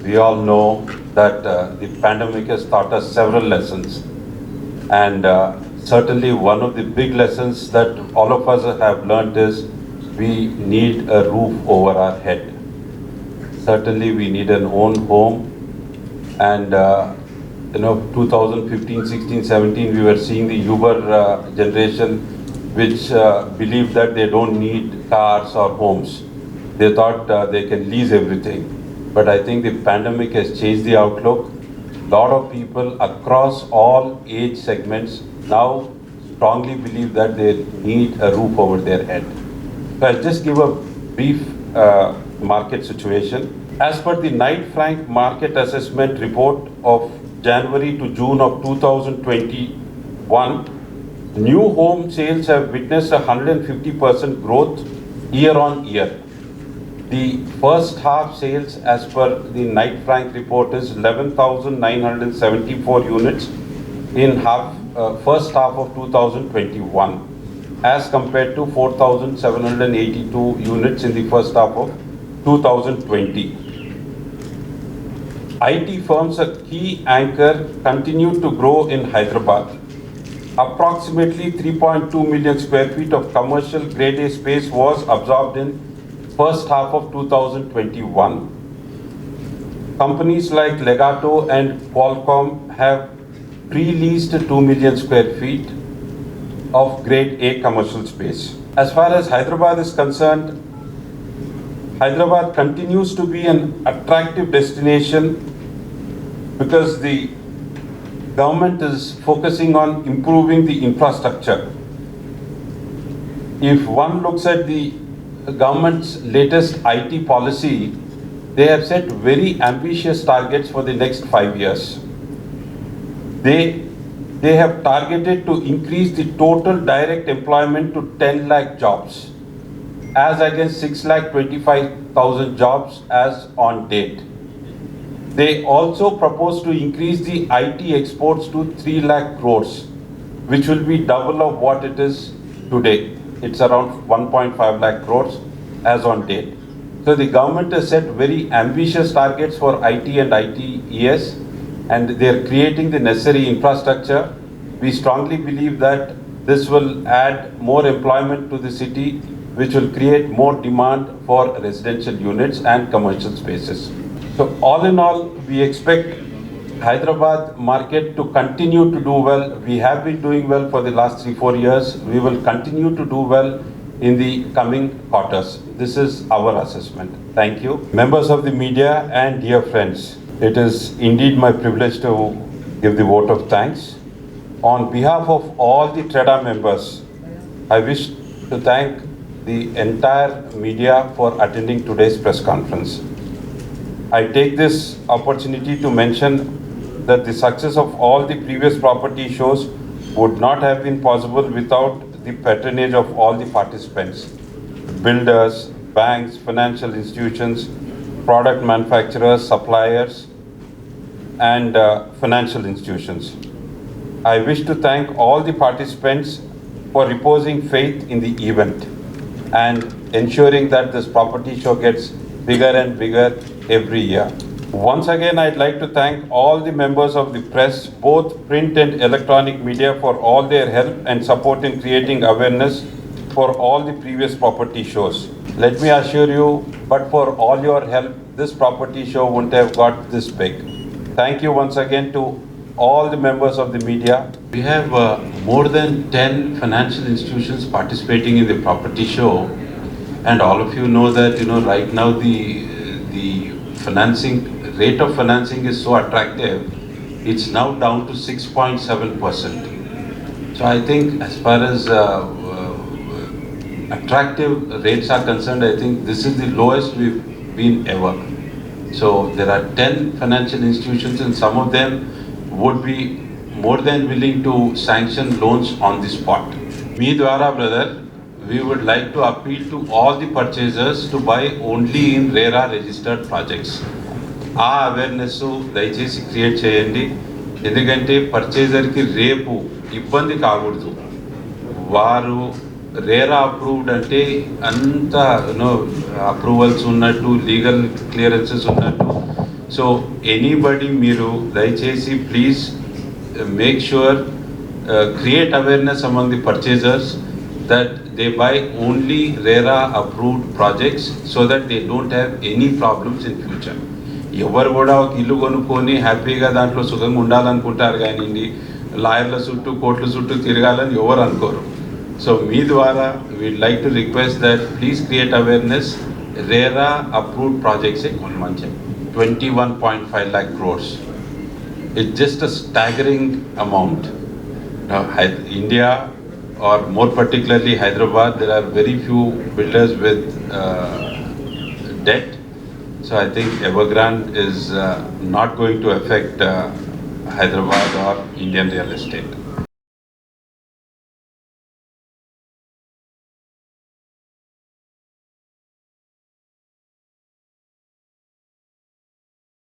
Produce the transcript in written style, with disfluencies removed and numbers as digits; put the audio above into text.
we all know that the pandemic has taught us several lessons. And certainly one of the big lessons that all of us have learned is we need a roof over our head. Certainly we need an own home. And 2015, 16, 17, we were seeing the Uber generation which believed that they don't need cars or homes. They thought they can lease everything. But I think the pandemic has changed the outlook. A lot of people across all age segments now strongly believe that they need a roof over their head. So I'll just give a brief market situation. As per the Knight Frank Market Assessment Report of January to June of 2021, new home sales have witnessed 150% growth year on year. The first half sales as per the Knight Frank report is 11,974 units in first half of 2021 as compared to 4,782 units in the first half of 2020. IT firms, a key anchor, continue to grow in Hyderabad. Approximately 3.2 million square feet of commercial grade A space was absorbed in first half of 2021. Companies like Legato and Qualcomm have pre-leased 2 million square feet of grade A commercial space. As far as Hyderabad is concerned, Hyderabad continues to be an attractive destination because the government is focusing on improving the infrastructure. If one looks at the government's latest IT policy, they have set very ambitious targets for the next 5 years. They have targeted to increase the total direct employment to 10 lakh jobs as against 6,25,000 jobs as on date. They also propose to increase the IT exports to 3 lakh crores, which will be double of what it is today. It's around 1.5 lakh crores as on date. So the government has set very ambitious targets for IT and ITES, and they're creating the necessary infrastructure. We strongly believe that this will add more employment to the city, which will create more demand for residential units and commercial spaces. So all in all, we expect Hyderabad market to continue to do well. We have been doing well for the last 3-4 years. We will continue to do well in the coming quarters. This is our assessment. Thank you. Members of the media and dear friends, it is indeed my privilege to give the vote of thanks. On behalf of all the TREDA members, I wish to thank the entire media for attending today's press conference. I take this opportunity to mention that the success of all the previous property shows would not have been possible without the patronage of all the participants, builders, banks, financial institutions, product manufacturers, suppliers, and financial institutions. I wish to thank all the participants for reposing faith in the event and ensuring that this property show gets bigger and bigger every year. Once again, I'd like to thank all the members of the press, both print and electronic media, for all their help and support in creating awareness for all the previous property shows. Let me assure you, but for all your help, this property show wouldn't have got this big. Thank you once again to all the members of the media. We have more than 10 financial institutions participating in the property show, and all of you know that right now the rate of financing is so attractive. It's now down to 6.7%. So I think as far as attractive rates are concerned, I think this is the lowest we've been ever. So there are 10 financial institutions, and some of them would be more than willing to sanction loans on the spot. Me dwara, brother, we would like to appeal to all the purchasers to buy only in RERA registered projects. ఆ awareness దయచేసి create చేయండి. ఎందుకంటే పర్చేజర్కి రేపు ఇబ్బంది కాకూడదు. వారు RERA approved అంటే అంత అప్రూవల్స్ ఉన్నట్టు, లీగల్ క్లియరెన్సెస్ ఉన్నట్టు So anybody మీరు దయచేసి please make sure create awareness among the purchasers that they buy only RERA approved projects so that they don't have any problems in future. ఎవరు కూడా ఒక ఇల్లు కొనుక్కొని హ్యాపీగా దాంట్లో సుఖంగా ఉండాలనుకుంటారు కానీ లాయర్ల చుట్టూ కోర్టుల చుట్టూ తిరగాలని ఎవరు అనుకోరు. సో మీ ద్వారా weed like to request that please create awareness. RERA approved projects కొనమని చెప్పి 21.5 lakh crores. It's just a staggering amount. Now, India, or more particularly Hyderabad, there are very few builders with debt. So I think Evergrande is not going to affect Hyderabad or Indian real estate.